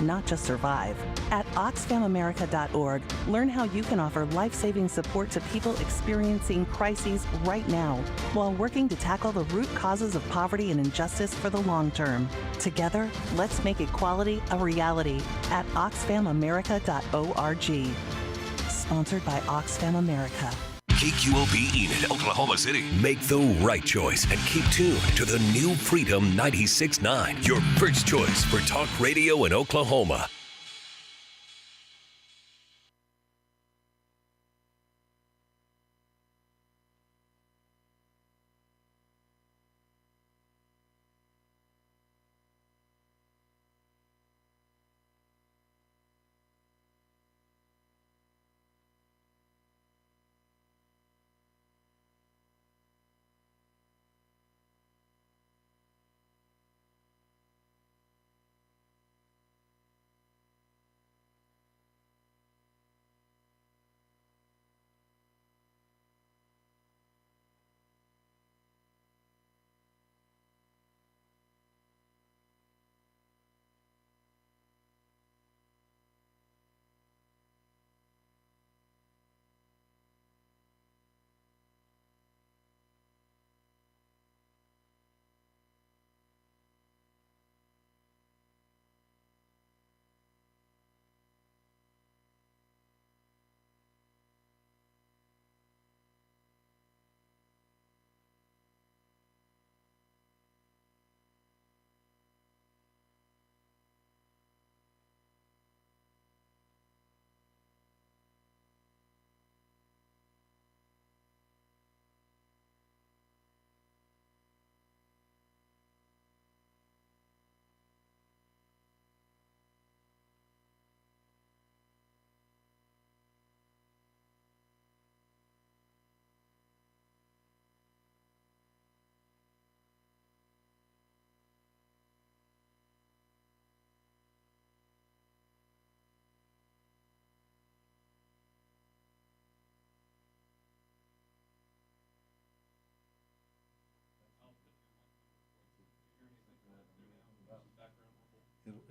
not just survive. At oxfamamerica.org, learn how you can offer life-saving support to people experiencing crises right now while working to tackle the root causes of poverty and injustice for the long term. Together, let's make equality a reality at oxfamamerica.org. Sponsored by Oxfam America. KQOP Enid, Oklahoma City. Make the right choice and keep tuned to the new Freedom 96.9, your first choice for talk radio in Oklahoma.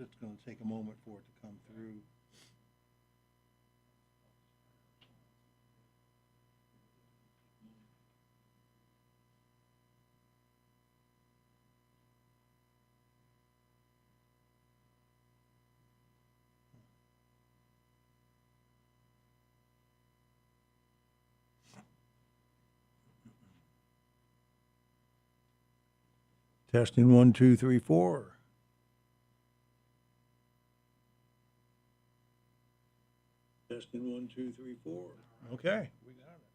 It's going to take a moment for it to come through. Testing 1, 2, 3, 4. Testing 1, 2, 3, 4. Okay, we got it.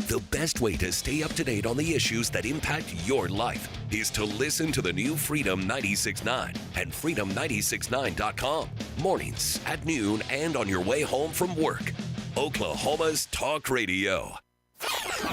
The best way to stay up to date on the issues that impact your life is to listen to the new Freedom 96.9 and freedom969.com. Mornings at noon and on your way home from work. Oklahoma's Talk Radio.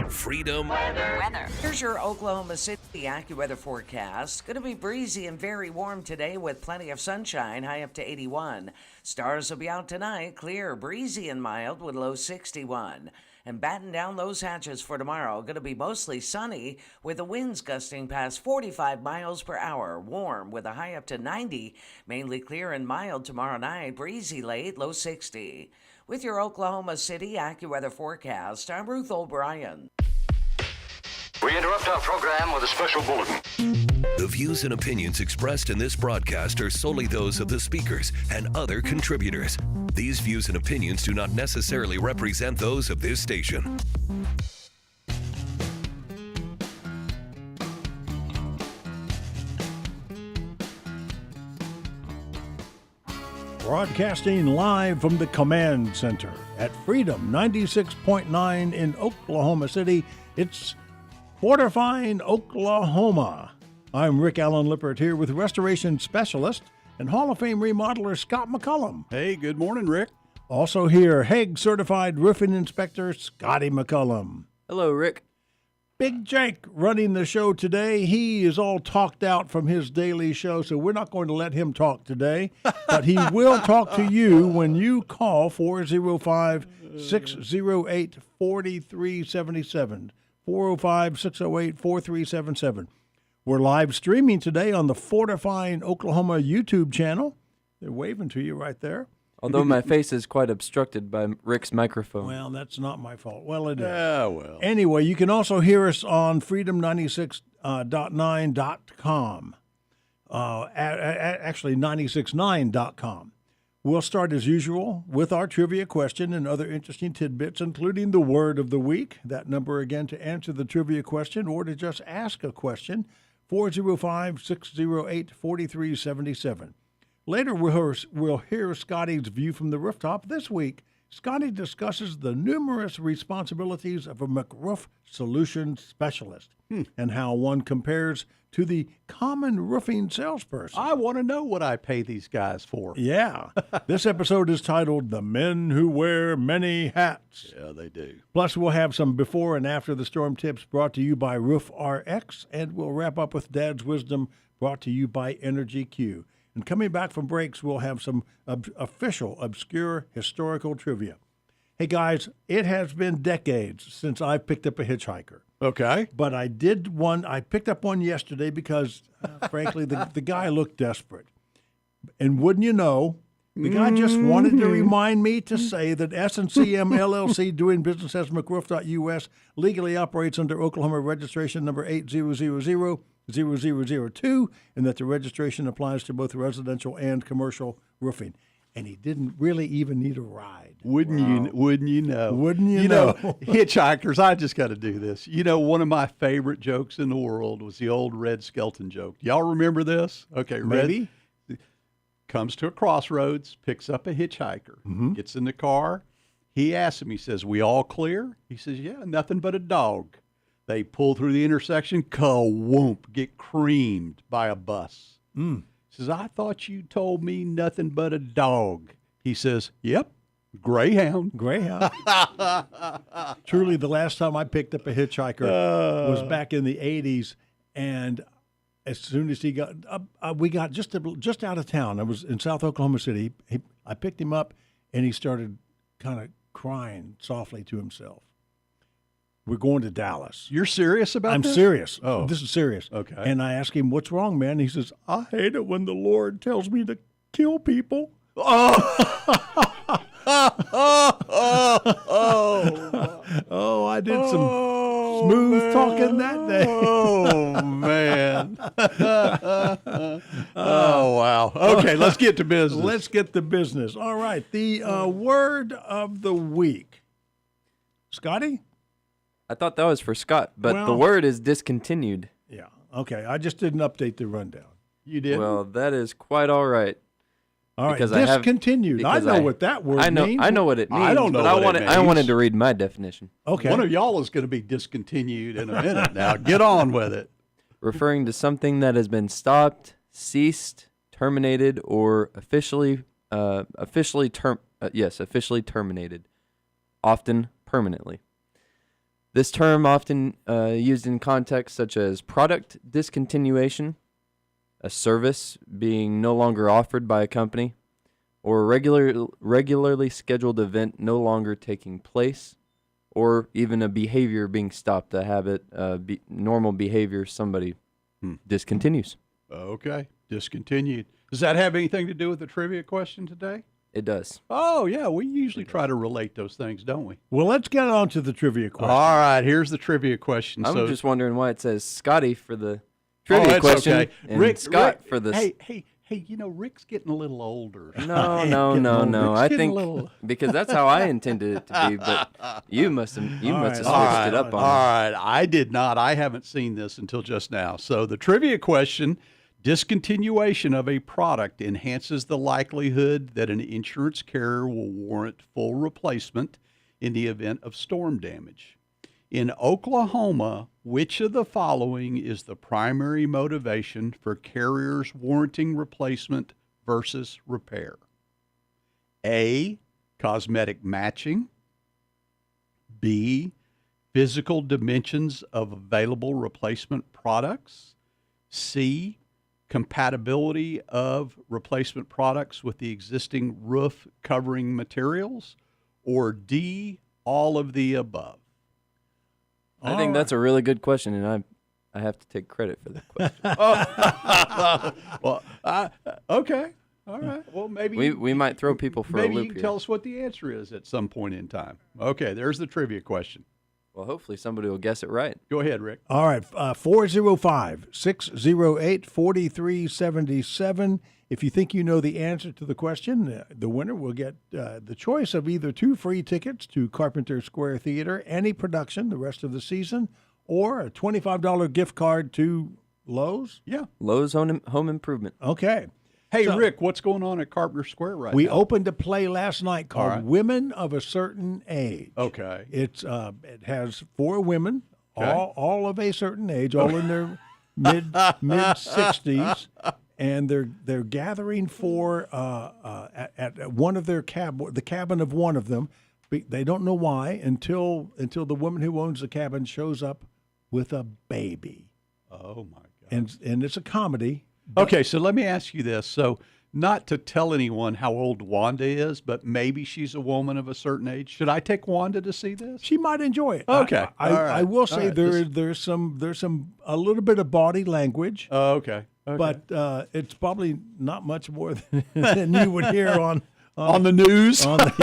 Freedom Weather. Here's your Oklahoma City AccuWeather forecast. Going to be breezy and very warm today with plenty of sunshine, high up to 81. Stars will be out tonight, clear, breezy and mild with low 61. And batten down those hatches for tomorrow. Going to be mostly sunny with the winds gusting past 45 miles per hour. Warm with a high up to 90. Mainly clear and mild tomorrow night. Breezy late, low 60. With your Oklahoma City AccuWeather forecast, I'm Ruth O'Brien. We interrupt our program with a special bulletin. The views and opinions expressed in this broadcast are solely those of the speakers and other contributors. These views and opinions do not necessarily represent those of this station. Broadcasting live from the Command Center at Freedom 96.9 in Oklahoma City. It's Fortifying Oklahoma. I'm Rick Allen Lippert here with restoration specialist and Hall of Fame remodeler Scott McCollum. Hey, good morning, Rick. Also here, HAAG-certified roofing inspector Scotty McCollum. Hello, Rick. Big Jake running the show today. He is all talked out from his daily show, so we're not going to let him talk today. But he will talk to you when you call 405-608-4377. 405-608-4377. We're live streaming today on the Fortifying Oklahoma YouTube channel. They're waving to you right there. Although my face is quite obstructed by Rick's microphone. Well, that's not my fault. Well, it is. Yeah, well. Anyway, you can also hear us on freedom96.9.com. Actually, 969.com. We'll start as usual with our trivia question and other interesting tidbits, including the word of the week. That number again to answer the trivia question or to just ask a question, 405-608-4377. Later, we'll hear Scotty's view from the rooftop. This week, Scotty discusses the numerous responsibilities of a McRoof solution specialist and how one compares to the common roofing salesperson. I want to know what I pay these guys for. Yeah. This episode is titled The Men Who Wear Many Hats. Yeah, they do. Plus, we'll have some before and after the storm tips brought to you by Roof RX, and we'll wrap up with Dad's Wisdom brought to you by Energy Q. And coming back from breaks, we'll have some official, obscure, historical trivia. Hey, guys, it has been decades since I picked up a hitchhiker. Okay. But I picked up one yesterday because, frankly, the guy looked desperate. And wouldn't you know, the guy just wanted to remind me to say that S&CM LLC, doing business as McRoof.us, legally operates under Oklahoma registration number 80000002, and that the registration applies to both residential and commercial roofing. And he didn't really even need a ride. Wouldn't you know? Wouldn't you know? Hitchhikers, I just got to do this. You know, one of my favorite jokes in the world was the old Red Skelton joke. Y'all remember this? Okay, Maybe. Red comes to a crossroads, picks up a hitchhiker, gets in the car. He asks him, he says, "We all clear?" He says, "Yeah, nothing but a dog." They pull through the intersection, ka-whoomp, get creamed by a bus. He says, "I thought you told me nothing but a dog." He says, "Yep, Greyhound." Truly, the last time I picked up a hitchhiker was back in the 80s, and as soon as he got we got just out of town. I was in South Oklahoma City. I picked him up, and he started kind of crying softly to himself. We're going to Dallas. You're serious about this? I'm serious. Oh. This is serious. Okay. And I asked him, "What's wrong, man?" He says, "I hate it when the Lord tells me to kill people." Oh, I did some smooth talking that day. Oh, man. Oh, wow. Okay, let's get to business. Let's get to business. All right. The word of the week. Scotty? I thought that was for Scott, but the Well- word is discontinued. Yeah. Okay. I just didn't update the rundown. You did? Well, that is quite all right. All right, Because I have- discontinued. I because know what that word means. I know what it means. I don't know but what it I wanted means. to read my definition. Okay. One of y'all is going to be discontinued in a minute. Now, get on with it. Referring to something that has been stopped, ceased, terminated, or officially terminated, often permanently. This term often used in contexts such as product discontinuation, a service being no longer offered by a company, or a regularly scheduled event no longer taking place, or even a behavior being stopped, a habit, normal behavior somebody discontinues. Okay, discontinued. Does that have anything to do with the trivia question today? It does. Oh, yeah, we usually try to relate those things, don't we? Well, let's get on to the trivia question. All right, here's the trivia question. I'm So- just wondering why it says Scotty for the Oh, trivia that's question okay. and Scott Rick, for the... Hey, you know, Rick's getting a little older. No. Rick's I getting a think little- because that's how I intended it to be, but you must have switched right, it up All on me. right, I did not. I haven't seen this until just now. So the trivia question, discontinuation of a product enhances the likelihood that an insurance carrier will warrant full replacement in the event of storm damage. In Oklahoma, which of the following is the primary motivation for carriers warranting replacement versus repair? A, cosmetic matching. B, physical dimensions of available replacement products. C, compatibility of replacement products with the existing roof covering materials. Or D, all of the above. I think that's a really good question, and I have to take credit for that question. Well, okay. All right. Well, maybe we might throw people for a maybe loop you can here. tell us what the answer is at some point in time. Okay, there's the trivia question. Well, hopefully somebody will guess it right. Go ahead, Rick. All right, 405-608-4377. If you think you know the answer to the question, the winner will get the choice of either 2 free tickets to Carpenter Square Theater, any production the rest of the season, or a $25 gift card to Lowe's. Yeah. Lowe's Home Improvement. Okay. Hey, So- Rick, what's going on at Carpenter Square right We now? opened a play last night called right. Women of a Certain Age. Okay. It has 4 women, Okay. all of a certain age, all in their mid 60s, and they're gathering for at one of their the cabin of one of them. They don't know why until the woman who owns the cabin shows up with a baby, Oh my God. and it's a comedy. Okay, so let me ask you this. So, not to tell anyone how old Wanda is, but maybe she's a woman of a certain age. Should I take Wanda to see this? She might enjoy it. Okay. I All right. will say All right. there's some a little bit of body language. Oh, okay. But it's probably not much more than you would hear on the news. But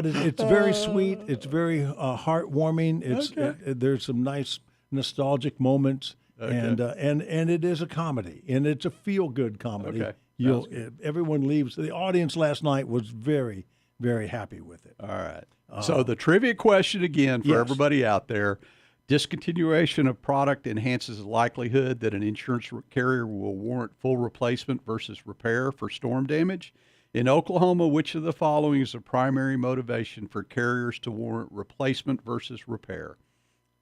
it's very sweet. It's very heartwarming. There's some nice nostalgic moments, and it is a comedy, and it's a feel good comedy. Okay. Everyone leaves. The audience last night was very, very happy with it. All right. So the trivia question again for Yes. everybody out there. Discontinuation of product enhances the likelihood that an insurance carrier will warrant full replacement versus repair for storm damage. In Oklahoma, which of the following is the primary motivation for carriers to warrant replacement versus repair?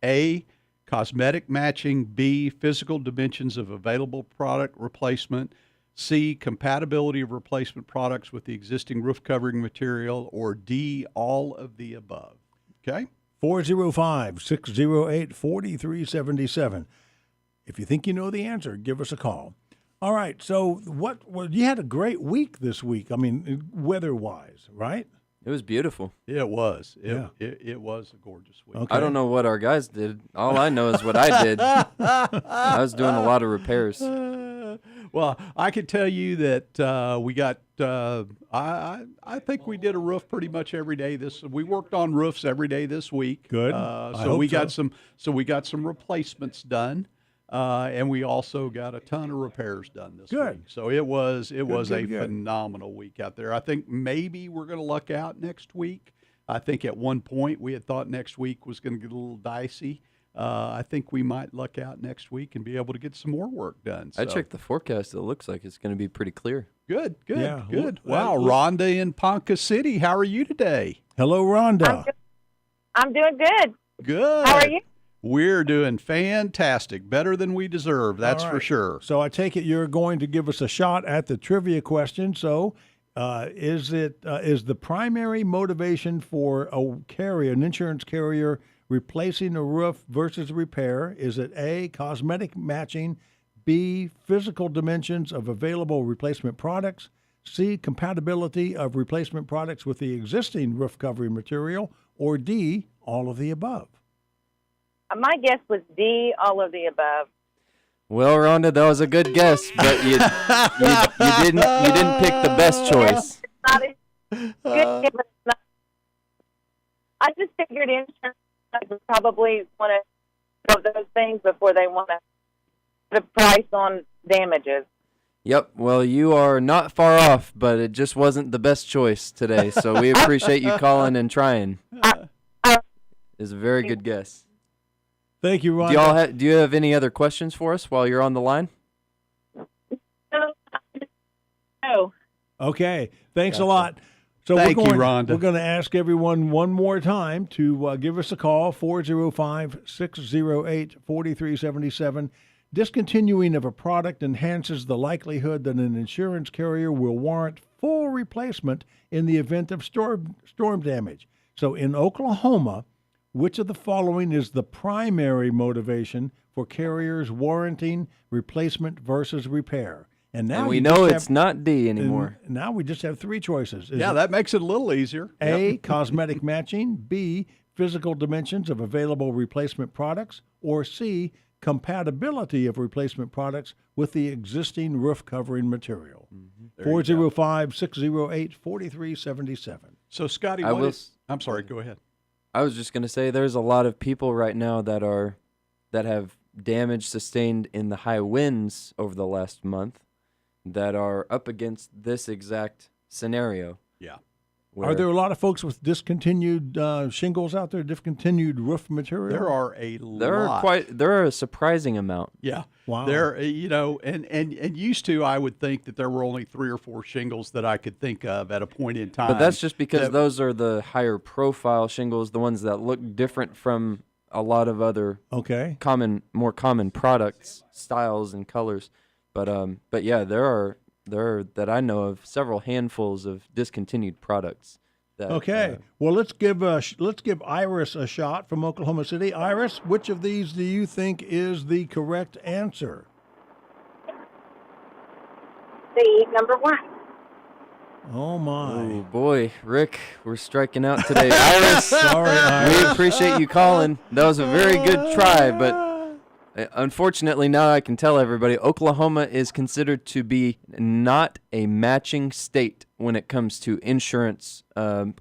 A, cosmetic matching. B, physical dimensions of available product replacement. C, compatibility of replacement products with the existing roof covering material. Or D, all of the above. Okay? 405-608-4377. If you think you know the answer, give us a call. All right. So you had a great week this week. I mean, weather-wise, right? It was beautiful. It was. Yeah. It was a gorgeous week. Okay. I don't know what our guys did. All I know is what I did. I was doing a lot of repairs. Well, I can tell you that we got. I think we did a roof pretty much every day. We worked on roofs every day this week. Good. So I hope we so. got some. So we got some replacements done, and we also got a ton of repairs done this Good. week. So it was a good. phenomenal week out there. I think maybe we're going to luck out next week. I think at one point we had thought next week was going to get a little dicey. I think we might luck out next week and be able to get some more work done. I So- checked the forecast. It looks like it's going to be pretty clear. Good, good, Yeah. good. Well, Wow, Rhonda in Ponca City. How are you today? Hello, Rhonda. I'm doing good. Good. How are you? We're doing fantastic. Better than we deserve, that's All for right. sure. So I take it you're going to give us a shot at the trivia question. So is the primary motivation for an insurance carrier, replacing a roof versus repair? Is it A, cosmetic matching, B, physical dimensions of available replacement products, C, compatibility of replacement products with the existing roof covering material, or D, all of the above? My guess was D, all of the above. Well, Rhonda, that was a good guess, but you didn't pick the best choice. It's not a good guess, but it's not. I just figured insurance would probably want to go those things before they want to put a price on damages. Yep. Well, you are not far off, but it just wasn't the best choice today. So we appreciate you calling and trying. It's a very good guess. Thank you, Rhonda. Do you have any other questions for us while you're on the line? No. Okay. Thanks a lot. So Thank you, we're Rhonda. going to ask everyone one more time to give us a call, 405-608-4377. Discontinuing of a product enhances the likelihood that an insurance carrier will warrant full replacement in the event of storm damage. So in Oklahoma, which of the following is the primary motivation for carriers warranting replacement versus repair? And now we know it's not D anymore. Now we just have three choices. Is Yeah, it that makes it a little easier. A, Yep. cosmetic matching, B, physical dimensions of available replacement products, or C, compatibility of replacement products with the existing roof covering material? 405-608-4377. So, Scotty, I'm sorry, go ahead. I was just going to say there's a lot of people right now that have damage sustained in the high winds over the last month that are up against this exact scenario. Yeah. Are there a lot of folks with discontinued shingles out there, discontinued roof material? There are a lot. There are a surprising amount. Yeah. Wow. There, and used to, I would think that there were only 3 or 4 shingles that I could think of at a point in time. But that's just because those are the higher profile shingles, the ones that look different from a lot of other more common products, styles, and colors. But yeah, there are that I know of several handfuls of discontinued products. That, well, let's give Iris a shot from Oklahoma City. Iris, which of these do you think is the correct answer? C, number 1. Oh my! Oh boy, Rick, we're striking out today. Iris, sorry, Iris. We appreciate you calling. That was a very good try, but unfortunately, now I can tell everybody, Oklahoma is considered to be not a matching state when it comes to insurance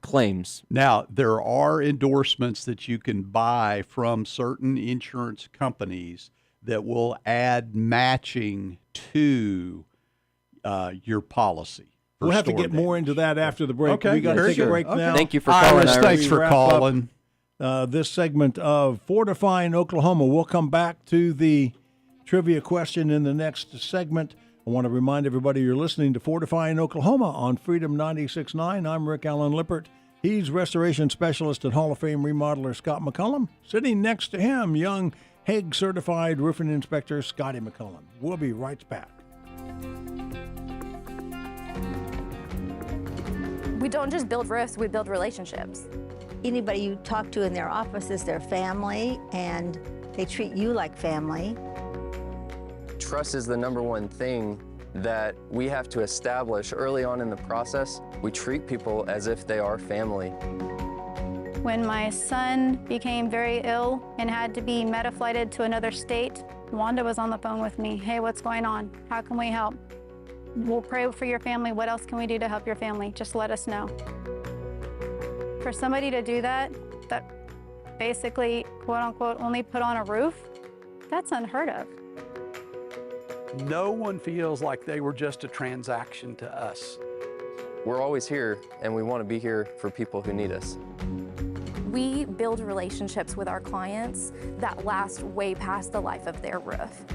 claims. Now, there are endorsements that you can buy from certain insurance companies that will add matching to your policy. We'll have to get more into that after the break. Okay, We got to take a break now. Thank you for calling, Iris. Thanks for calling. This segment of Fortifying Oklahoma. We'll come back to the trivia question in the next segment. I want to remind everybody you're listening to Fortifying Oklahoma on Freedom 96.9. I'm Rick Allen Lippert. He's restoration specialist at Hall of Fame remodeler Scott McCollum. Sitting next to him, young HAAG-certified roofing inspector Scotty McCollum. We'll be right back. We don't just build roofs, we build relationships. Anybody you talk to in their office is their family, and they treat you like family. Trust is the number one thing that we have to establish early on in the process. We treat people as if they are family. When my son became very ill and had to be meta-flighted to another state, Wanda was on the phone with me. Hey, what's going on? How can we help? We'll pray for your family. What else can we do to help your family? Just let us know. For somebody to do that basically, quote unquote, only put on a roof, that's unheard of. No one feels like they were just a transaction to us. We're always here, and we want to be here for people who need us. We build relationships with our clients that last way past the life of their roof.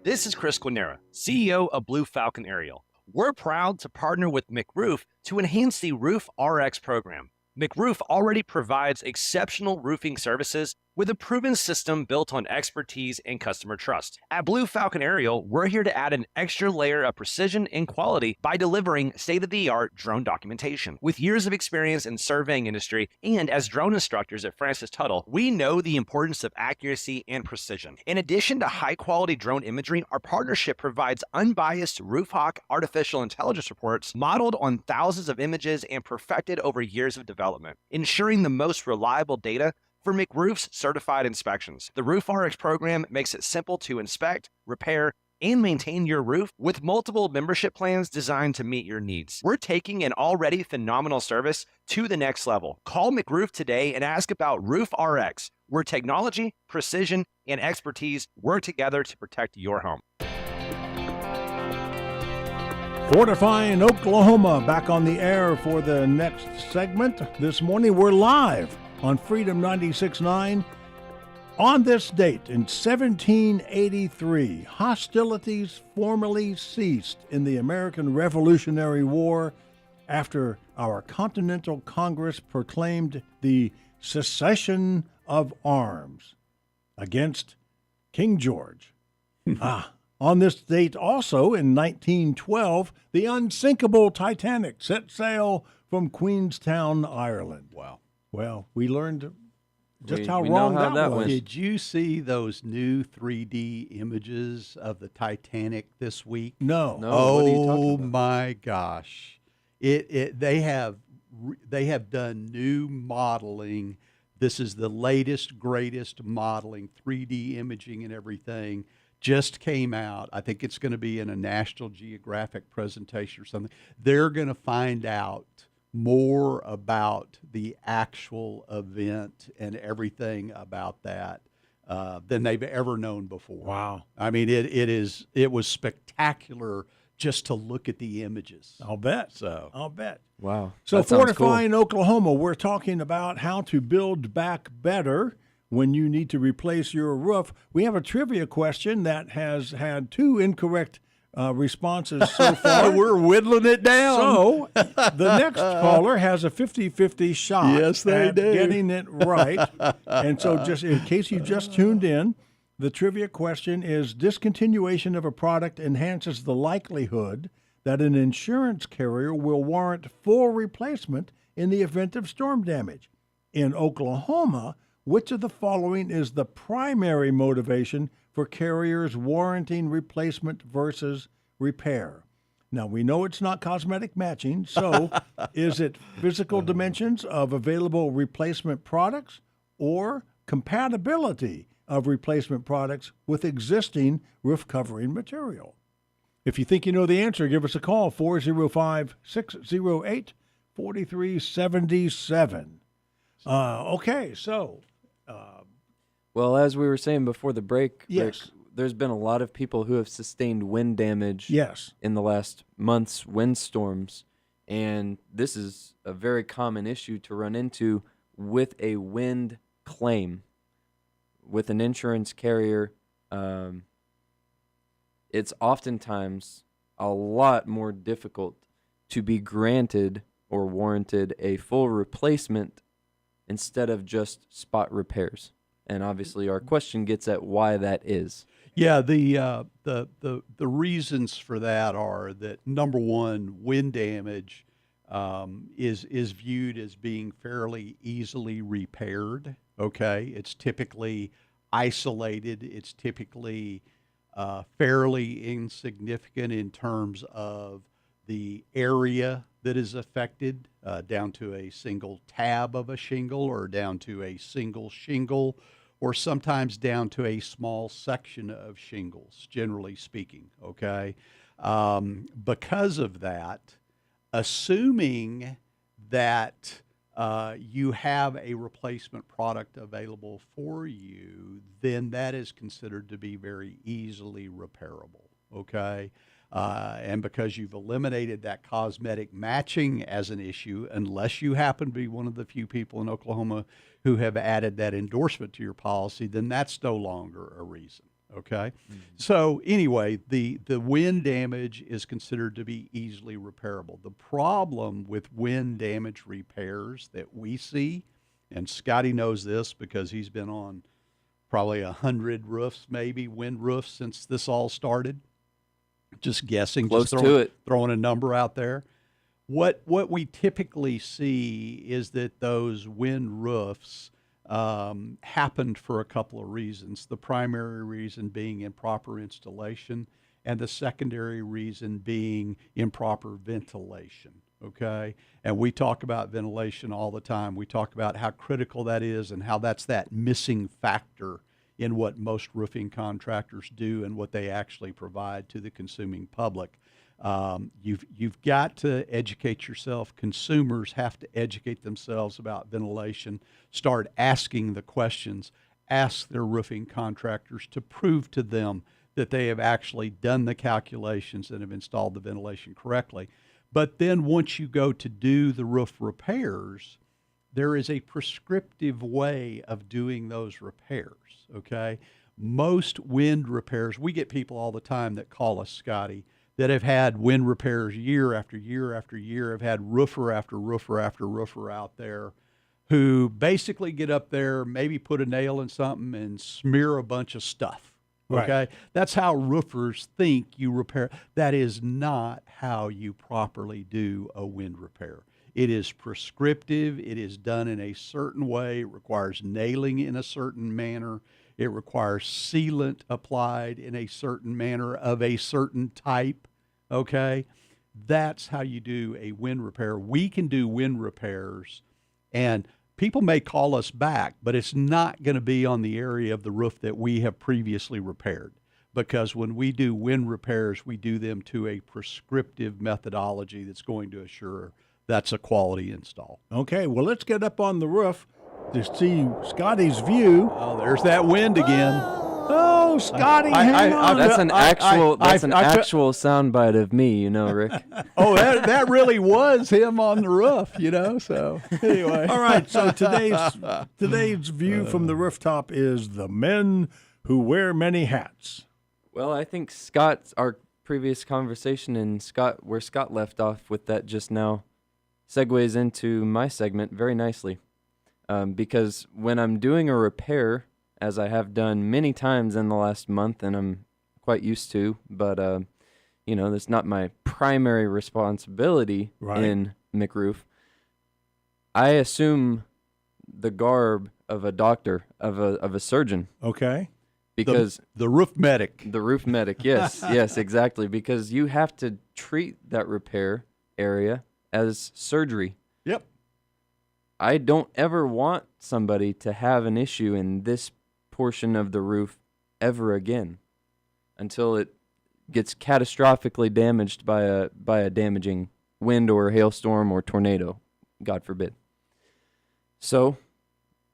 This is Chris Quinera, CEO of Blue Falcon Aerial. We're proud to partner with McRoof to enhance the Roof RX program. McRoof already provides exceptional roofing services with a proven system built on expertise and customer trust. At Blue Falcon Aerial, we're here to add an extra layer of precision and quality by delivering state-of-the-art drone documentation. With years of experience in surveying industry and as drone instructors at Francis Tuttle, we know the importance of accuracy and precision. In addition to high-quality drone imagery, our partnership provides unbiased RoofHawk artificial intelligence reports modeled on thousands of images and perfected over years of development, ensuring the most reliable data for McRoof's certified inspections. The Roof RX program makes it simple to inspect, repair, and maintain your roof with multiple membership plans designed to meet your needs. We're taking an already phenomenal service to the next level. Call McRoof today and ask about Roof RX, where technology, precision, and expertise work together to protect your home. Fortifying Oklahoma back on the air for the next segment. This morning we're live on Freedom 96.9. On this date in 1783, hostilities formally ceased in the American Revolutionary War after our Continental Congress proclaimed the cessation of arms against King George. On this date also in 1912, the unsinkable Titanic set sail from Queenstown, Ireland. Wow. Well, we learned just We how know wrong how that was. went. Did you see those new 3D images of the Titanic this week? No. No. What are you talking Oh about? my gosh! They have done new modeling. This is the latest, greatest modeling, 3D imaging and everything. Just came out. I think it's going to be in a National Geographic presentation or something. They're going to find out more about the actual event and everything about that than they've ever known before. Wow. I mean, it was spectacular just to look at the images. I'll bet. So I'll bet. Wow. So That sounds Fortifying Oklahoma, we're talking about how to build back better when you need to replace your roof. We have a trivia question that has had 2 incorrect responses so far. We're whittling it down. So the next caller has a 50-50 shot Yes, they at do. getting it right. And so just in case you just tuned in, the trivia question is: discontinuation of a product enhances the likelihood that an insurance carrier will warrant full replacement in the event of storm damage. In Oklahoma, which of the following is the primary motivation for carriers warranting replacement versus repair? Now, we know it's not cosmetic matching, so is it physical dimensions of available replacement products or compatibility of replacement products with existing roof covering material? If you think you know the answer, give us a call, 405-608-4377. Okay, so... Well, as we were saying before the break, Yes. Rick, there's been a lot of people who have sustained wind damage Yes. in the last month's windstorms, and this is a very common issue to run into with a wind claim. With an insurance carrier, it's oftentimes a lot more difficult to be granted or warranted a full replacement instead of just spot repairs. And obviously our question gets at why that is. Yeah, the reasons for that are that, number one, wind damage is viewed as being fairly easily repaired. Okay, it's typically isolated. It's typically fairly insignificant in terms of the area that is affected, down to a single tab of a shingle or down to a single shingle, or sometimes down to a small section of shingles, generally speaking, okay? Because of that, assuming that you have a replacement product available for you, then that is considered to be very easily repairable, okay? And because you've eliminated that cosmetic matching as an issue, unless you happen to be one of the few people in Oklahoma who have added that endorsement to your policy, then that's no longer a reason, Okay. So anyway, the wind damage is considered to be easily repairable. The problem with wind damage repairs that we see, and Scotty knows this because he's been on probably 100 roofs, maybe wind roofs, since this all started. Just guessing, Close just to it. throwing a number out there. What we typically see is that those wind roofs happened for a couple of reasons. The primary reason being improper installation, and the secondary reason being improper ventilation. Okay, and we talk about ventilation all the time. We talk about how critical that is and how that's that missing factor in what most roofing contractors do and what they actually provide to the consuming public. You've got to educate yourself. Consumers have to educate themselves about ventilation. Start asking the questions. Ask their roofing contractors to prove to them that they have actually done the calculations and have installed the ventilation correctly. But then once you go to do the roof repairs, there is a prescriptive way of doing those repairs, okay? Most wind repairs, we get people all the time that call us, Scotty, that have had wind repairs year after year after year, have had roofer after roofer after roofer out there who basically get up there, maybe put a nail in something and smear a bunch of stuff. Okay. Right. That's how roofers think you repair. That is not how you properly do a wind repair. It is prescriptive. It is done in a certain way. It requires nailing in a certain manner. It requires sealant applied in a certain manner of a certain type. Okay. That's how you do a wind repair. We can do wind repairs, and people may call us back, but it's not going to be on the area of the roof that we have previously repaired, because when we do wind repairs, we do them to a prescriptive methodology that's going to assure that's a quality install. Okay, well, let's get up on the roof to see Scotty's view. Oh, there's that wind again. Oh, Scotty, hang on. That's an actual soundbite of me, you know, Rick. Oh, that really was him on the roof, you know. So anyway, all right. So today's view from the rooftop is the men who wear many hats. Well, I think our previous conversation and where Scott left off with that just now segues into my segment very nicely, because when I'm doing a repair, as I have done many times in the last month, and I'm quite used to, but, that's not my primary responsibility in McRoof. I assume the garb of a doctor, of a surgeon. Okay. Because the roof medic. The roof medic, yes, yes, exactly. Because you have to treat that repair area as surgery. Yep. I don't ever want somebody to have an issue in this portion of the roof ever again until it gets catastrophically damaged by a damaging wind or hailstorm or tornado, God forbid. So,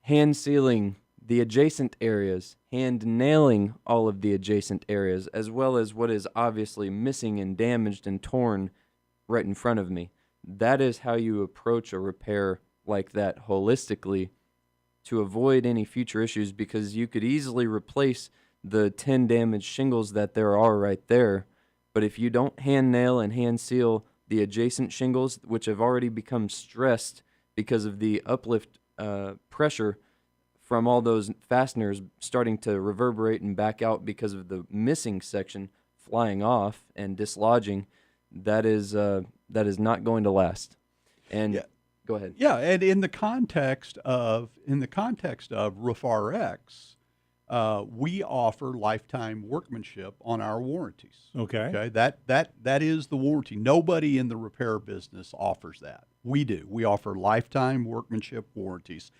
hand sealing the adjacent areas, hand nailing all of the adjacent areas, as well as what is obviously missing and damaged and torn right in front of me. That is how you approach a repair like that holistically, to avoid any future issues, because you could easily replace the 10 damaged shingles that there are right there. But if you don't hand nail and hand seal the adjacent shingles, which have already become stressed because of the uplift pressure from all those fasteners starting to reverberate and back out because of the missing section flying off and dislodging, that is not going to last. And yeah. Go ahead. Yeah, and in the context of Roof RX, we offer lifetime workmanship on our warranties. Okay. That is the warranty. Nobody in the repair business offers that. We do. We offer lifetime workmanship warranties.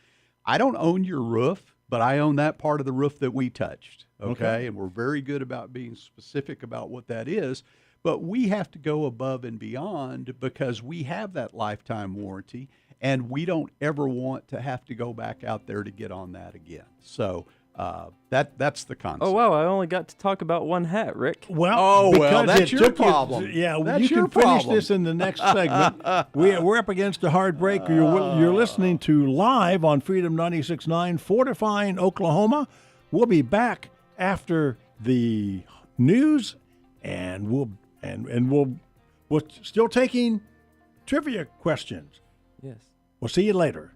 I don't own your roof, but I own that part of the roof that we touched. Okay. And we're very good about being specific about what that is. But we have to go above and beyond because we have that lifetime warranty, and we don't ever want to have to go back out there to get on that again. So that's the concept. Oh, wow, I only got to talk about one hat, Rick. Well, that's your problem. You can finish this in the next segment. We're up against a hard break. You're listening to Live on Freedom 96.9, Fortifying Oklahoma. We'll be back after the news, and we're still taking trivia questions. Yes. We'll see you later.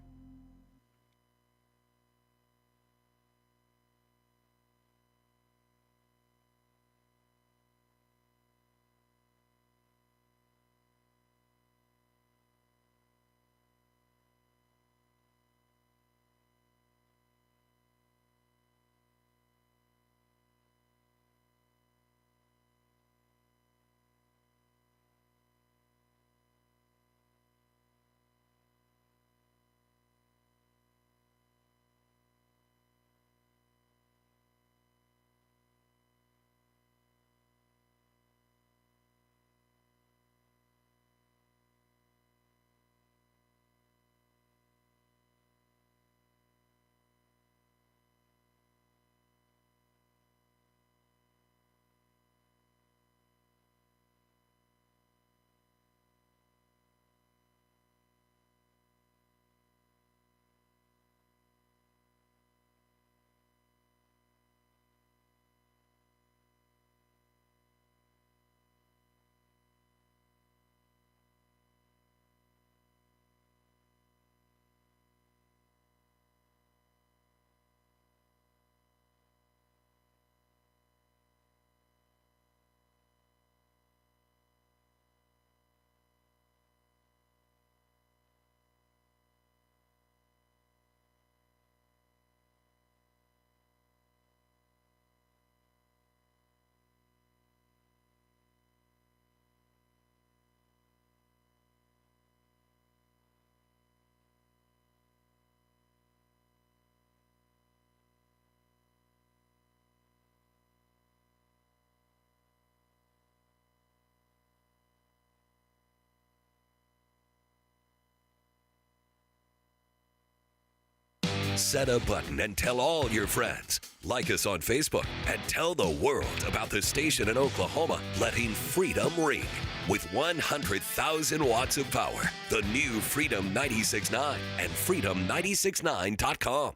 Set a button and tell all your friends. Like us on Facebook and tell the world about the station in Oklahoma letting freedom ring. With 100,000 watts of power, the new Freedom 96.9 and freedom969.com.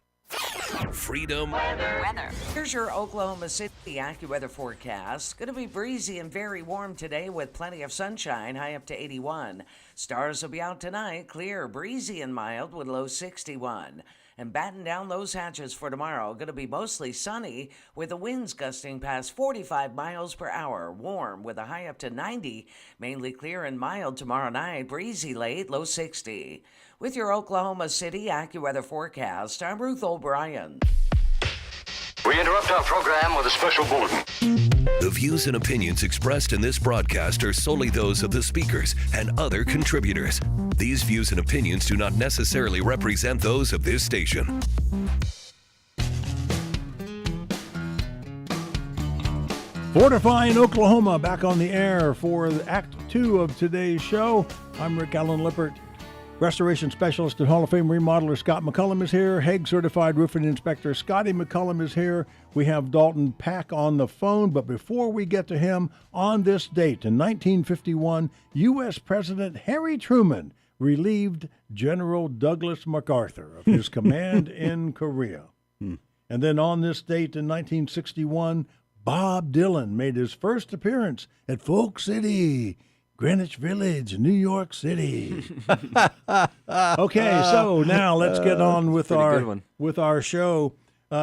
Freedom weather. Here's your Oklahoma City AccuWeather forecast. Going to be breezy and very warm today with plenty of sunshine, high up to 81. Stars will be out tonight, clear, breezy and mild with low 61. And batten down those hatches for tomorrow. Going to be mostly sunny with the winds gusting past 45 miles per hour. Warm with a high up to 90. Mainly clear and mild tomorrow night. Breezy late, low 60. With your Oklahoma City AccuWeather forecast, I'm Ruth O'Brien. We interrupt our program with a special bulletin. The views and opinions expressed in this broadcast are solely those of the speakers and other contributors. These views and opinions do not necessarily represent those of this station. Fortifying Oklahoma, back on the air for Act 2 of today's show. I'm Rick Allen Lippert. Restoration Specialist and Hall of Fame Remodeler Scott McCollum is here. HAAG-certified Roofing Inspector Scotty McCollum is here. We have Dalton Pack on the phone, but before we get to him, on this date in 1951, U.S. President Harry Truman relieved General Douglas MacArthur of his command in Korea. And then on this date in 1961, Bob Dylan made his first appearance at Folk City, Greenwich Village, New York City. Okay, so now let's get on with our show.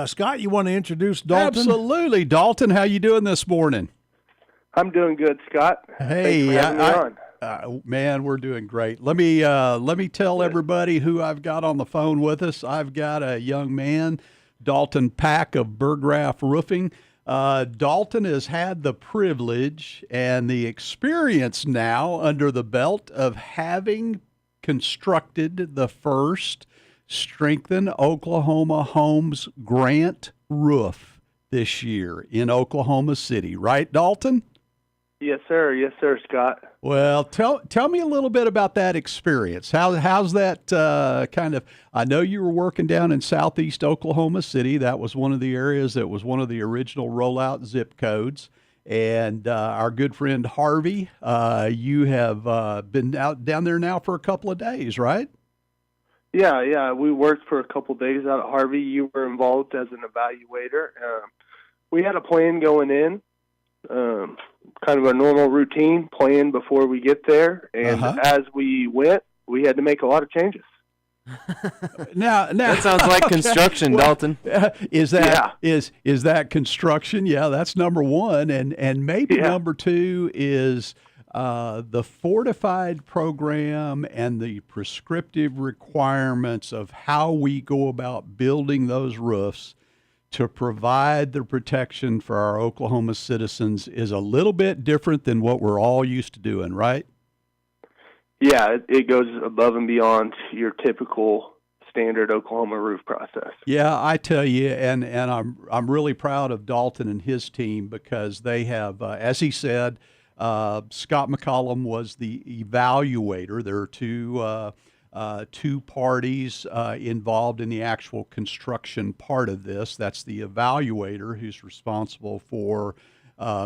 Scott, you want to introduce Dalton? Absolutely, Dalton. How you doing this morning? I'm doing good, Scott. Hey, Thanks for having me on. Man, we're doing great. Let me tell everybody who I've got on the phone with us. I've got a young man, Dalton Pack of Burgraff Roofing. Dalton has had the privilege and the experience now under the belt of having constructed the first Strengthen Oklahoma Homes grant roof this year in Oklahoma City. Right, Dalton? Yes, sir. Yes, sir, Scott. Well, tell me a little bit about that experience. How's that kind of? I know you were working down in southeast Oklahoma City. That was one of the areas that was one of the original rollout zip codes. And our good friend Harvey, you have been out down there now for a couple of days, right? Yeah. We worked for a couple of days out at Harvey. You were involved as an evaluator. we had a plan going in, kind of a normal routine plan before we get there, and as we went, we had to make a lot of changes. Now that sounds like construction, Dalton. Is that construction? Yeah, that's number one, and maybe number two is the fortified program and the prescriptive requirements of how we go about building those roofs to provide the protection for our Oklahoma citizens is a little bit different than what we're all used to doing, right? Yeah, it goes above and beyond your typical standard Oklahoma roof process. Yeah, I tell you, and I'm really proud of Dalton and his team because they have, as he said, Scott McCollum was the evaluator. There are two parties involved in the actual construction part of this. That's the evaluator who's responsible for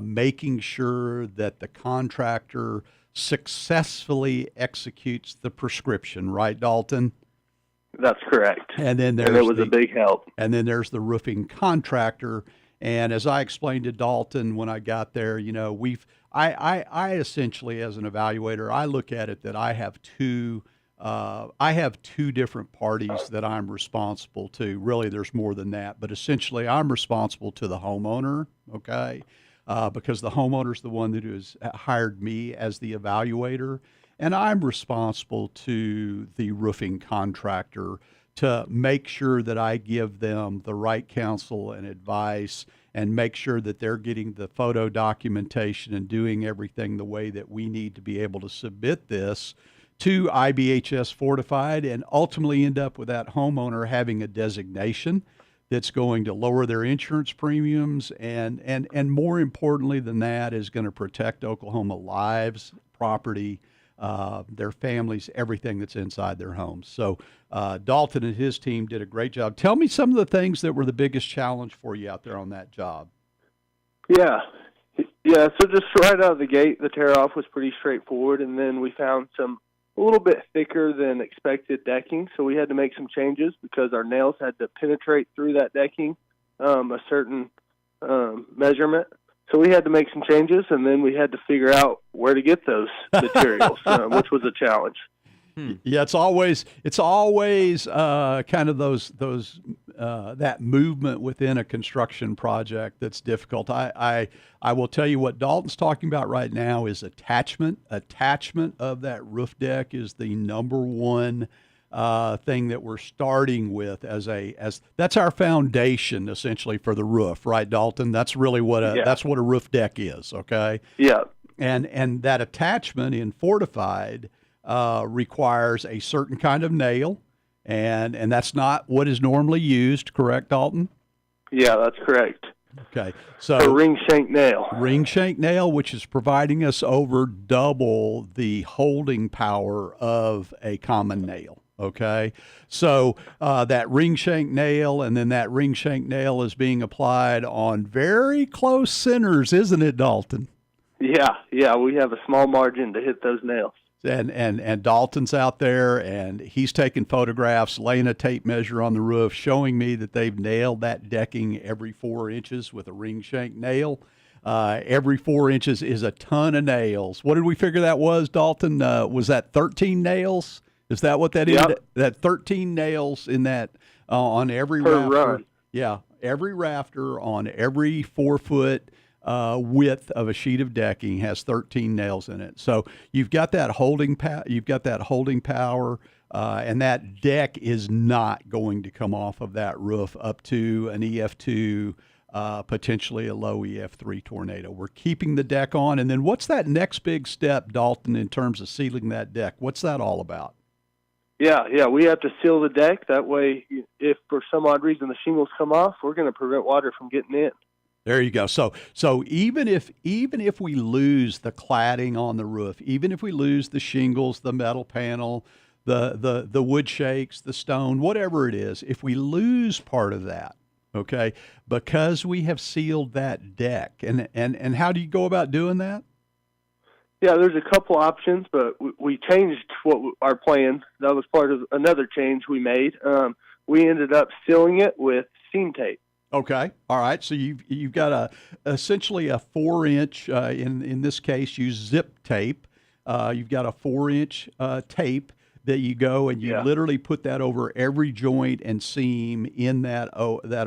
making sure that the contractor successfully executes the prescription, right, Dalton? That's correct. And then it was a big help. And then there's the roofing contractor. And as I explained to Dalton when I got there, I essentially, as an evaluator, I look at it that I have two different parties that I'm responsible to. Really, there's more than that, but essentially, I'm responsible to the homeowner. Okay. Because the homeowner's the one that has hired me as the evaluator, and I'm responsible to the roofing contractor to make sure that I give them the right counsel and advice and make sure that they're getting the photo documentation and doing everything the way that we need to be able to submit this to IBHS Fortified and ultimately end up with that homeowner having a designation that's going to lower their insurance premiums and more importantly than that is going to protect Oklahoma lives, property, their families, everything that's inside their homes. So Dalton and his team did a great job. Tell me some of the things that were the biggest challenge for you out there on that job. Yeah. So just right out of the gate, the tear-off was pretty straightforward, and then we found a little bit thicker than expected decking, so we had to make some changes because our nails had to penetrate through that decking a certain measurement. So we had to make some changes, and then we had to figure out where to get those materials, which was a challenge. Yeah, it's always kind of those that movement within a construction project that's difficult. I will tell you what Dalton's talking about right now is attachment. Attachment of that roof deck is the number one thing that we're starting with as that's our foundation essentially for the roof, right, Dalton? That's really that's what a roof deck is, okay? Yeah. And that attachment in Fortified requires a certain kind of nail, and that's not what is normally used, correct, Dalton? Yeah, that's correct. Okay, so a ring shank nail. Ring shank nail, which is providing us over double the holding power of a common nail. Okay, so that ring shank nail, and then that ring shank nail is being applied on very close centers, isn't it, Dalton? Yeah, we have a small margin to hit those nails. And Dalton's out there, and he's taking photographs, laying a tape measure on the roof, showing me that they've nailed that decking every 4 inches with a ring shank nail. Every 4 inches is a ton of nails. What did we figure that was, Dalton? Was that 13 nails? Is that what that is? That 13 nails in that on every per rafter. Run. Yeah, every rafter on every 4 foot width of a sheet of decking has 13 nails in it. So you've got that holding power, and that deck is not going to come off of that roof up to an EF2, potentially a low EF3 tornado. We're keeping the deck on, and then what's that next big step, Dalton, in terms of sealing that deck? What's that all about? Yeah, we have to seal the deck. That way, if for some odd reason the shingles come off, we're going to prevent water from getting in. There you go. So even if we lose the cladding on the roof, even if we lose the shingles, the metal panel, the wood shakes, the stone, whatever it is, if we lose part of that, okay, because we have sealed that deck, and how do you go about doing that? Yeah, there's a couple options, but we changed our plan. That was part of another change we made. We ended up sealing it with seam tape. Okay. All right. So you've got essentially a 4-inch, in this case, use zip tape. You've got a 4-inch tape that you go and you literally put that over every joint and seam in that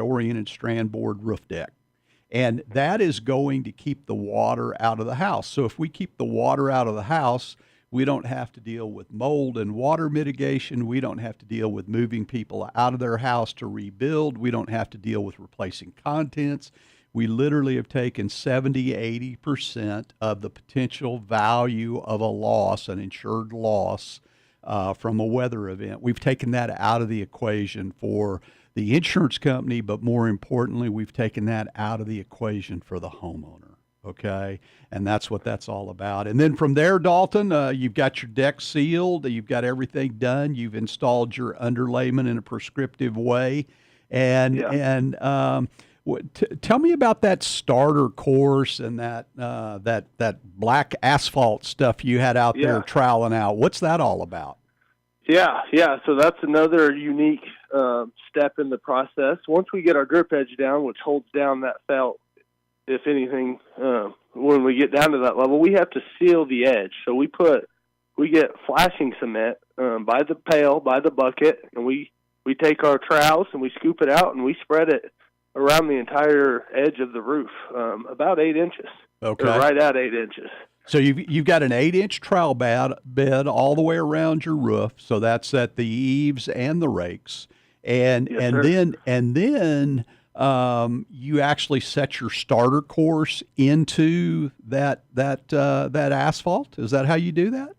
oriented strand board roof deck. And that is going to keep the water out of the house. So if we keep the water out of the house, we don't have to deal with mold and water mitigation. We don't have to deal with moving people out of their house to rebuild. We don't have to deal with replacing contents. We literally have taken 70-80% of the potential value of a loss, an insured loss, from a weather event. We've taken that out of the equation for the insurance company, but more importantly, we've taken that out of the equation for the homeowner. Okay, and that's what that's all about. And then from there, Dalton, you've got your deck sealed, you've got everything done, you've installed your underlayment in a prescriptive way, and tell me about that starter course and that black asphalt stuff you had out there troweling out. What's that all about? Yeah. So that's another unique step in the process. Once we get our drip edge down, which holds down that felt, if anything, when we get down to that level, we have to seal the edge. So we get flashing cement by the pail, by the bucket, and we take our trowels and we scoop it out and we spread it around the entire edge of the roof, about 8 inches. Okay. Or right at 8 inches. So you've got an 8-inch trowel bed all the way around your roof. So that's at the eaves and the rakes, and then you actually set your starter course into that asphalt. Is that how you do that?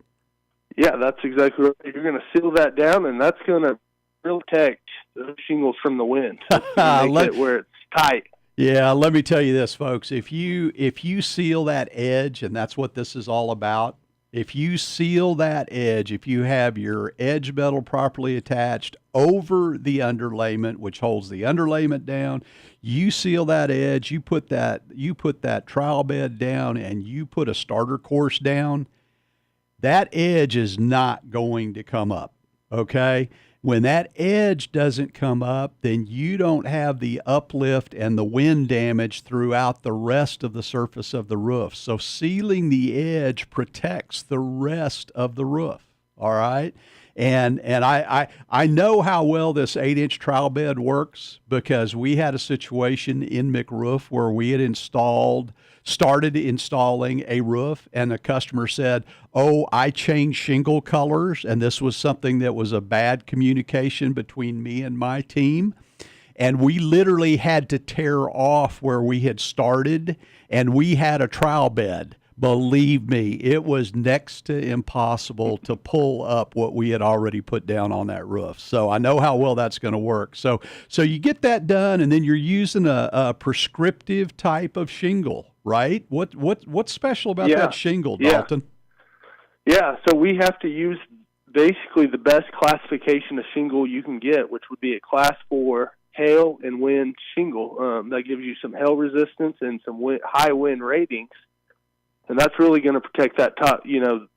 Yeah, that's exactly right. You're going to seal that down, and that's going to protect the shingles from the wind. Make it where it's tight. Yeah, let me tell you this, folks. If you seal that edge, and that's what this is all about, if you seal that edge, if you have your edge metal properly attached over the underlayment, which holds the underlayment down, you seal that edge, you put that trowel bed down, and you put a starter course down, that edge is not going to come up, okay? When that edge doesn't come up, then you don't have the uplift and the wind damage throughout the rest of the surface of the roof. So sealing the edge protects the rest of the roof, all right? And I know how well this 8-inch trowel bed works because we had a situation in McRoof where we had started installing a roof, and the customer said, "Oh, I changed shingle colors," and this was something that was a bad communication between me and my team. And we literally had to tear off where we had started, and we had a trowel bed. Believe me, it was next to impossible to pull up what we had already put down on that roof. So I know how well that's going to work. So you get that done, and then you're using a prescriptive type of shingle, right? What's special about that shingle, Dalton? Yeah, so we have to use basically the best classification of shingle you can get, which would be a Class 4 hail and wind shingle. That gives you some hail resistance and some high wind ratings. And that's really going to protect that top,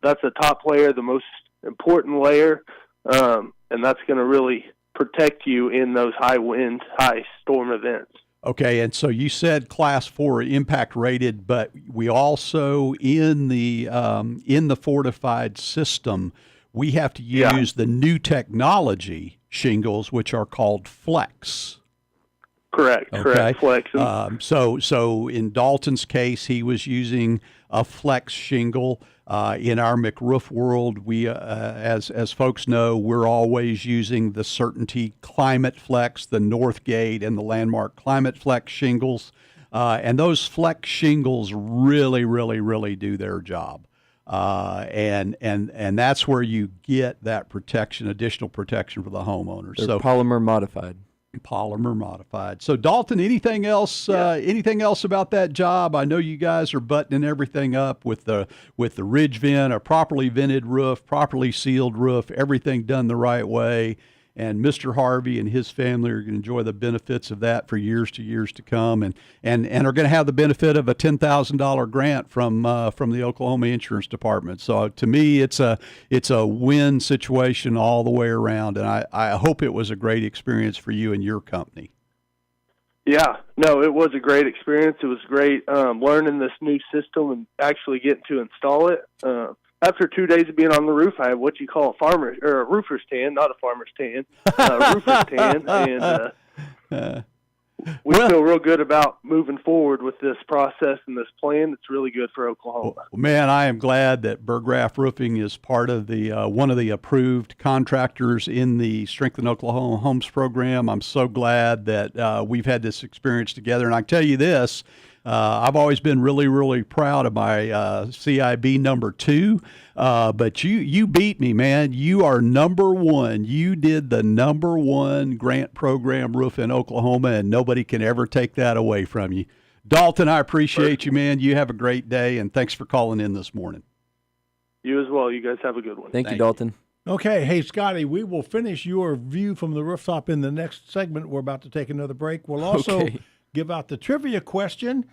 that's the top layer, the most important layer, and that's going to really protect you in those high wind, high storm events. Okay, and so you said Class 4 impact rated, but we also in the fortified system, we have to use the new technology shingles, which are called Flex. Correct. Flex. So in Dalton's case, he was using a Flex shingle. In our McRoof world, we, as folks know, we're always using the Certainty Climate Flex, the Northgate, and the Landmark Climate Flex shingles. And those Flex shingles really, really, really do their job. And that's where you get that protection, additional protection for the homeowners. They're polymer modified. Polymer modified. So Dalton, anything else about that job? I know you guys are buttoning everything up with the ridge vent, a properly vented roof, properly sealed roof, everything done the right way. And Mr. Harvey and his family are going to enjoy the benefits of that for years to come, and are going to have the benefit of a $10,000 grant from the Oklahoma Insurance Department. So to me, it's a win situation all the way around, and I hope it was a great experience for you and your company. Yeah, no, it was a great experience. It was great learning this new system and actually getting to install it. After 2 days of being on the roof, I had what you call a roofer's tan, not a farmer's tan, roofer's tan, and we feel real good about moving forward with this process and this plan. It's really good for Oklahoma. Well, man, I am glad that Burgraff Roofing is part of the one of the approved contractors in the Strengthen Oklahoma Homes program. I'm so glad that we've had this experience together. And I can tell you this, I've always been really, really proud of my CIB number 2. But you beat me, man. You are number 1. You did the number 1 grant program roof in Oklahoma, and nobody can ever take that away from you. Dalton, I appreciate you, man. You have a great day, and thanks for calling in this morning. You as well. You guys have a good one. Thank you, Dalton. Okay. Hey, Scotty, we will finish your view from the rooftop in the next segment. We're about to take another break. We'll also give out the trivia question.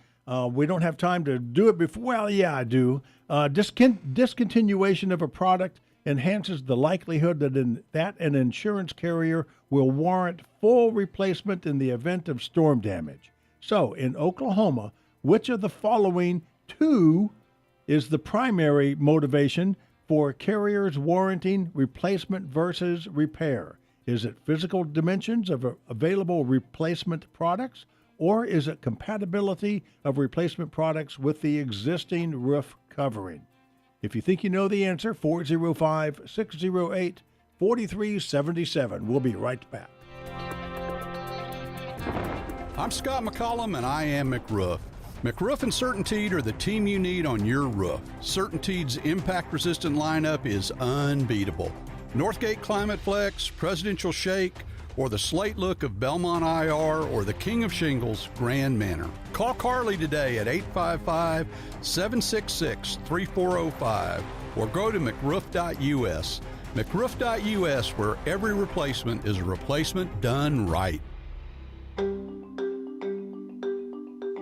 We don't have time to do it before. Well, yeah, I do. Discontinuation of a product enhances the likelihood that an insurance carrier will warrant full replacement in the event of storm damage. So, in Oklahoma, which of the following 2 is the primary motivation for carriers warranting replacement versus repair? Is it physical dimensions of available replacement products, or is it compatibility of replacement products with the existing roof covering? If you think you know the answer, 405-608-4377. We'll be right back. I'm Scott McCollum, and I am McRoof. McRoof and CertainTeed are the team you need on your roof. CertainTeed's impact-resistant lineup is unbeatable. Northgate Climate Flex, Presidential Shake, or the slate look of Belmont IR, or the King of Shingles, Grand Manor. Call Carly today at 855-766-3405 or go to mcroof.us. mcroof.us, where every replacement is a replacement done right.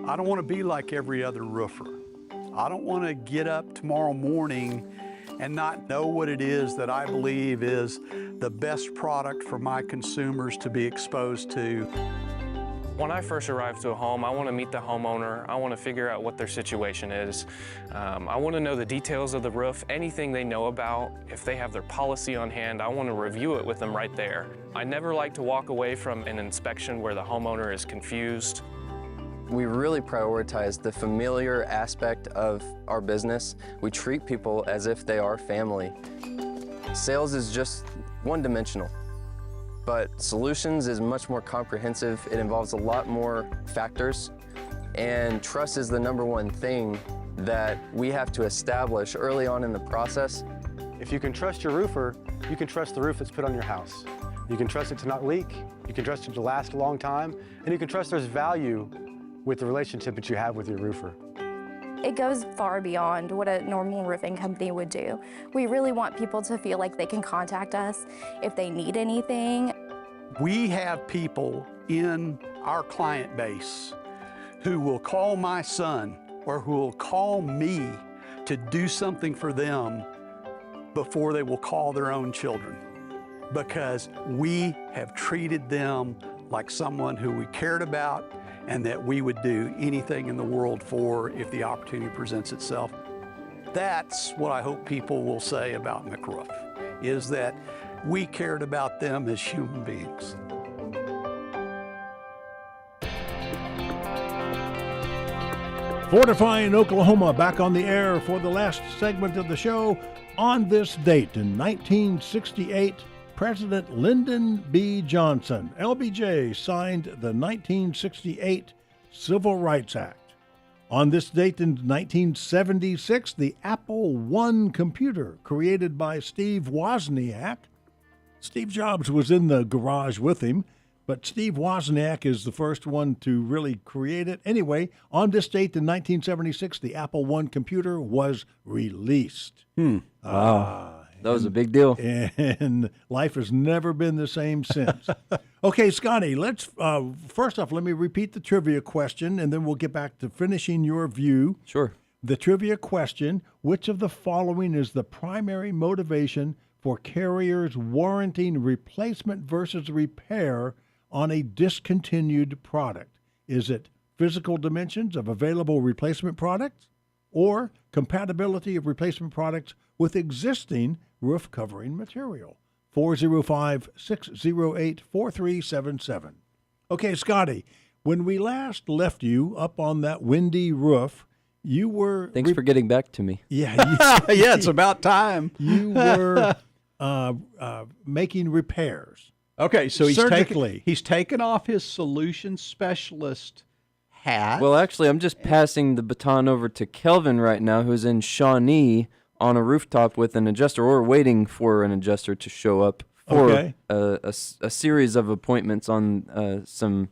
I don't want to be like every other roofer. I don't want to get up tomorrow morning and not know what it is that I believe is the best product for my consumers to be exposed to. When I first arrive to a home, I want to meet the homeowner. I want to figure out what their situation is. I want to know the details of the roof, anything they know about. If they have their policy on hand, I want to review it with them right there. I never like to walk away from an inspection where the homeowner is confused. We really prioritize the familiar aspect of our business. We treat people as if they are family. Sales is just one-dimensional, but solutions is much more comprehensive. It involves a lot more factors, and trust is the number 1 thing that we have to establish early on in the process. If you can trust your roofer, you can trust the roof that's put on your house. You can trust it to not leak, you can trust it to last a long time, and you can trust there's value with the relationship that you have with your roofer. It goes far beyond what a normal roofing company would do. We really want people to feel like they can contact us if they need anything. We have people in our client base who will call my son or who will call me to do something for them before they will call their own children, because we have treated them like someone who we cared about and that we would do anything in the world for if the opportunity presents itself. That's what I hope people will say about McRoof, is that we cared about them as human beings. Fortifying Oklahoma back on the air for the last segment of the show. On this date in 1968, President Lyndon B. Johnson, LBJ, signed the 1968 Civil Rights Act. On this date in 1976, the Apple I computer, created by Steve Wozniak. Steve Jobs was in the garage with him, but Steve Wozniak is the first one to really create it. Anyway, on this date in 1976, the Apple I computer was released. That was a big deal. And life has never been the same since. Okay, Scotty, let's first off, let me repeat the trivia question, and then we'll get back to finishing your view. Sure. The trivia question: which of the following is the primary motivation for carriers warranting replacement versus repair on a discontinued product? Is it physical dimensions of available replacement products or compatibility of replacement products with existing roof covering material? 405-608-4377. Okay, Scotty, when we last left you up on that windy roof, you were... Thanks for getting back to me. Yeah. Yeah, it's about time. You were making repairs. Okay, so surgically. he's taken off his solution specialist hat. Well, actually, I'm just passing the baton over to Kelvin right now, who's in Shawnee on a rooftop with an adjuster, or waiting for an adjuster to show up for a series of appointments on some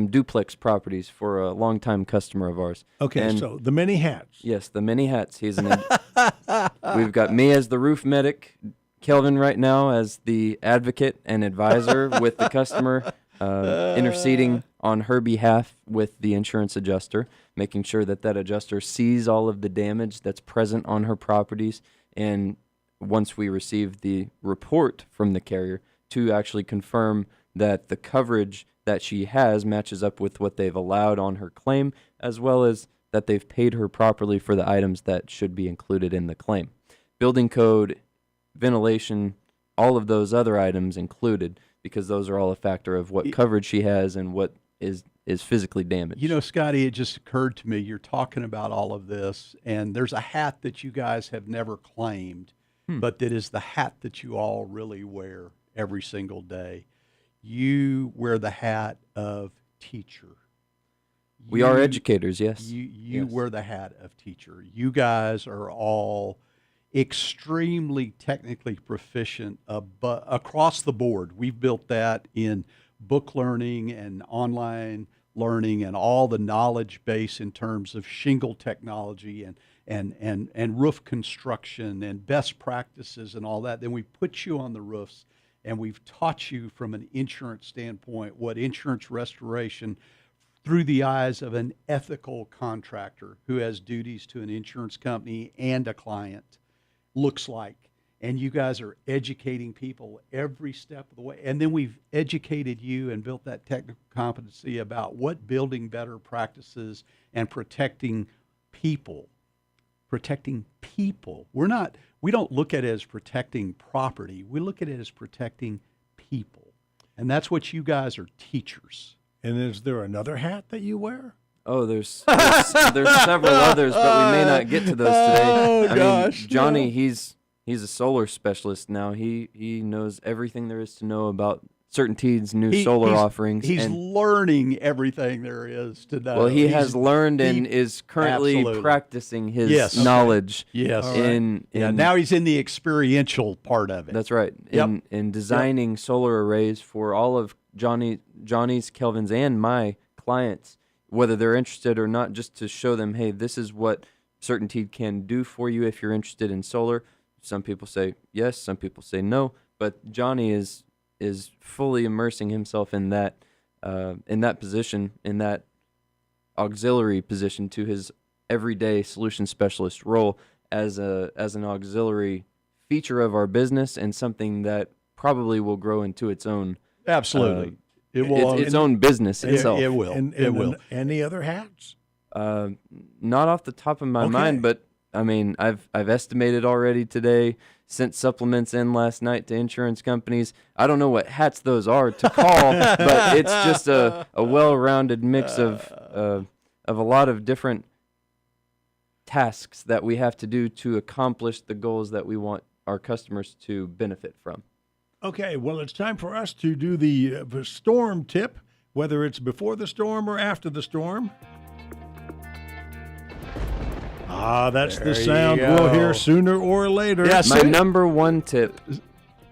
duplex properties for a longtime customer of ours. Okay, and so the many hats. Yes, the many hats. He's we've got me as the roof medic, Kelvin right now as the advocate and advisor with the customer, interceding on her behalf with the insurance adjuster, making sure that adjuster sees all of the damage that's present on her properties, and once we receive the report from the carrier, to actually confirm that the coverage that she has matches up with what they've allowed on her claim, as well as that they've paid her properly for the items that should be included in the claim. Building code, ventilation, all of those other items included, because those are all a factor of what coverage she has and what is physically damaged. You know, Scotty, it just occurred to me, you're talking about all of this, and there's a hat that you guys have never claimed, but that is the hat that you all really wear every single day. You wear the hat of teacher. We are educators, yes. You wear the hat of teacher. You guys are all extremely technically proficient across the board. We've built that in book learning and online learning and all the knowledge base in terms of shingle technology and roof construction and best practices and all that. Then we put you on the roofs and we've taught you from an insurance standpoint what insurance restoration through the eyes of an ethical contractor who has duties to an insurance company and a client looks like. And you guys are educating people every step of the way. And then we've educated you and built that technical competency about what building better practices and protecting people. Protecting people. We don't look at it as protecting property. We look at it as protecting people. And that's what you guys are, teachers. And is there another hat that you wear? Oh, there's several others, but we may not get to those today. I mean, Johnny, he's a solar specialist now. He knows everything there is to know about CertainTeed's new solar offerings. He's learning everything there is to know. Well, he has learned and is currently practicing his knowledge. Yes. Now he's in the experiential part of it. That's right. In designing solar arrays for all of Johnny's, Kelvin's, and my clients, whether they're interested or not, just to show them, hey, this is what CertainTeed can do for you if you're interested in solar. Some people say yes, some people say no, but Johnny is fully immersing himself in that position, in that auxiliary position to his everyday solution specialist role as an auxiliary feature of our business, and something that probably will grow into its own. Absolutely. It will. Its own business itself. It will. It will. Any other hats? Not off the top of my mind, but I mean, I've estimated already today, sent supplements in last night to insurance companies. I don't know what hats those are to call, but it's just a well-rounded mix of a lot of different tasks that we have to do to accomplish the goals that we want our customers to benefit from. Okay, well, it's time for us to do the storm tip, whether it's before the storm or after the storm. That's the sound we'll hear sooner or later. Yes, my number one tip,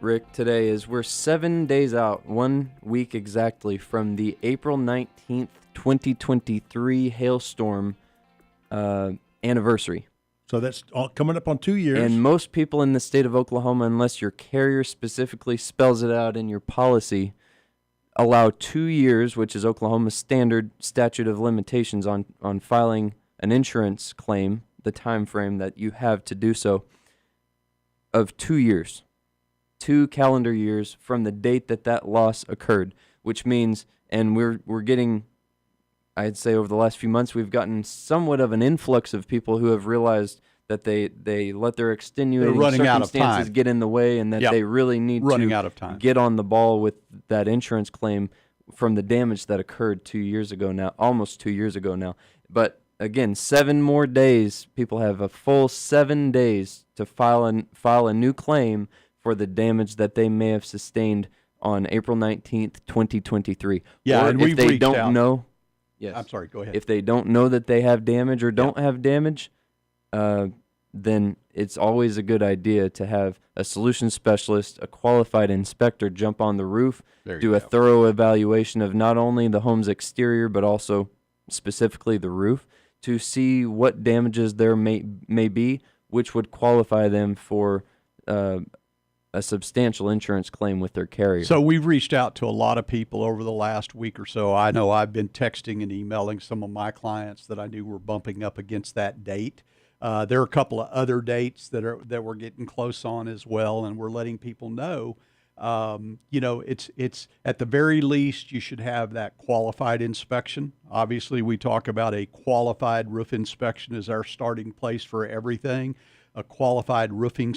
Rick, today is we're 7 days out, 1 week exactly, from the April 19th, 2023 hailstorm anniversary. So that's all coming up on 2 years. And most people in the state of Oklahoma, unless your carrier specifically spells it out in your policy, allow 2 years, which is Oklahoma's standard statute of limitations on filing an insurance claim, the time frame that you have to do so, of 2 years, 2 calendar years from the date that loss occurred, which means, and we're getting, I'd say over the last few months, we've gotten somewhat of an influx of people who have realized that they let their extenuating circumstances get in the way, and that they really need to get on the ball with that insurance claim from the damage that occurred 2 years ago now, almost 2 years ago now. But again, 7 more days. People have a full 7 days to file a new claim for the damage that they may have sustained on April 19th, 2023. Yeah, or and if they don't know, I'm sorry, go ahead. If they don't know that they have damage or don't have damage, then it's always a good idea to have a solution specialist, a qualified inspector jump on the roof, do a thorough evaluation of not only the home's exterior, but also specifically the roof, to see what damages there may be, which would qualify them for a substantial insurance claim with their carrier. So we've reached out to a lot of people over the last week or so. I know I've been texting and emailing some of my clients that I knew were bumping up against that date. There are a couple of other dates that we're getting close on as well, and we're letting people know. It's at the very least you should have that qualified inspection. Obviously, we talk about a qualified roof inspection as our starting place for everything. A qualified roofing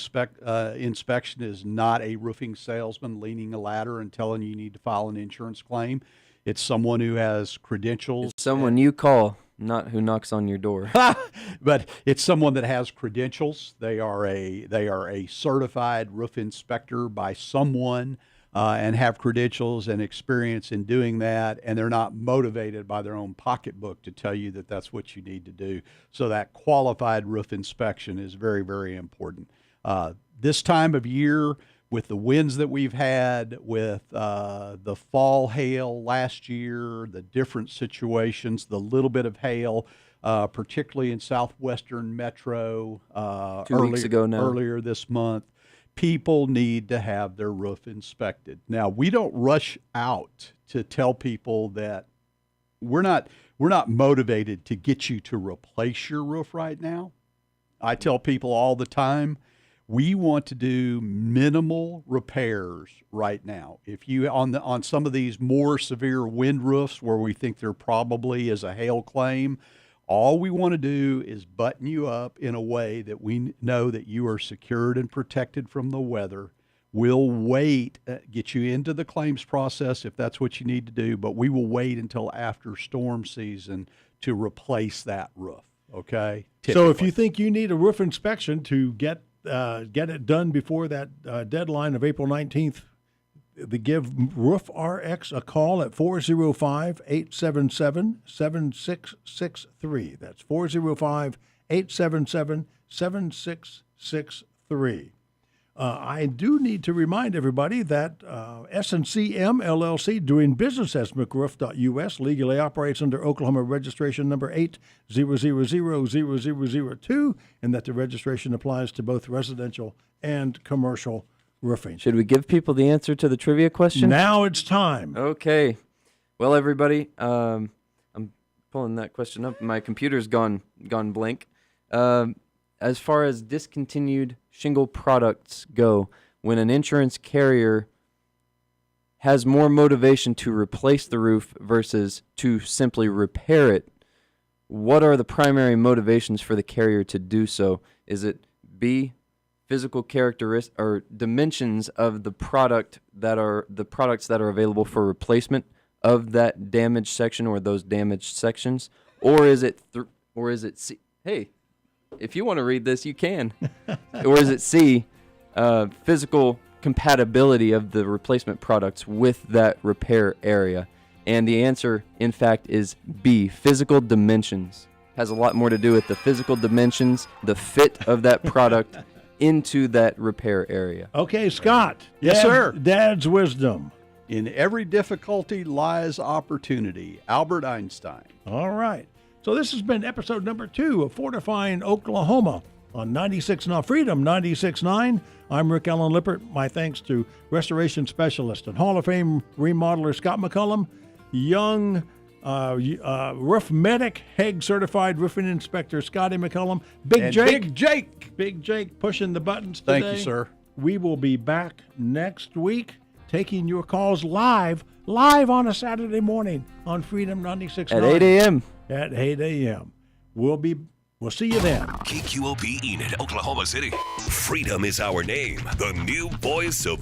inspection is not a roofing salesman leaning a ladder and telling you need to file an insurance claim. It's someone who has credentials. It's someone you call, not who knocks on your door. But it's someone that has credentials. They are a certified roof inspector by someone and have credentials and experience in doing that, and they're not motivated by their own pocketbook to tell you that that's what you need to do. So that qualified roof inspection is very, very important. This time of year, with the winds that we've had, with the fall hail last year, the different situations, the little bit of hail, particularly in southwestern metro 2 weeks ago now. Earlier this month, people need to have their roof inspected. Now, we don't rush out to tell people that we're not motivated to get you to replace your roof right now. I tell people all the time, we want to do minimal repairs right now. If you on some of these more severe wind roofs where we think there probably is a hail claim, all we want to do is button you up in a way that we know that you are secured and protected from the weather. We'll wait, get you into the claims process if that's what you need to do, but we will wait until after storm season to replace that roof, okay? So if you think you need a roof inspection to get it done before that deadline of April 19th, give Roof RX a call at 405-877-7663. That's 405-877-7663. I do need to remind everybody that S&CM LLC, doing business as McRoof.us, legally operates under Oklahoma registration number 8000002, and that the registration applies to both residential and commercial roofing. Should we give people the answer to the trivia question? Now it's time. Okay. Well, everybody, I'm pulling that question up. My computer's gone blank. As far as discontinued shingle products go, when an insurance carrier has more motivation to replace the roof versus to simply repair it, what are the primary motivations for the carrier to do so? Is it B, physical characteristics or dimensions of the product that are the products that are available for replacement of that damaged section or those damaged sections, or is it C? Hey, if you want to read this, you can. Or is it C, physical compatibility of the replacement products with that repair area? And the answer, in fact, is B, physical dimensions. Has a lot more to do with the physical dimensions, the fit of that product into that repair area. Okay, Scott. Yes, sir. Dad's wisdom. In every difficulty lies opportunity. Albert Einstein. All right. So this has been episode number 2 of Fortifying Oklahoma on 96.9 Freedom 96.9. I'm Rick Allen Lippert. My thanks to restoration specialist and Hall of Fame remodeler Scott McCollum, young roof medic, HAAG-certified roofing inspector Scotty McCollum, Big Jake pushing the buttons today. Thank you, sir. We will be back next week. taking your calls live on a Saturday morning on Freedom 96.9. At 8 a.m. At 8 a.m. We'll see you then. KQOP Enid, Oklahoma City. Freedom is our name. The new voice of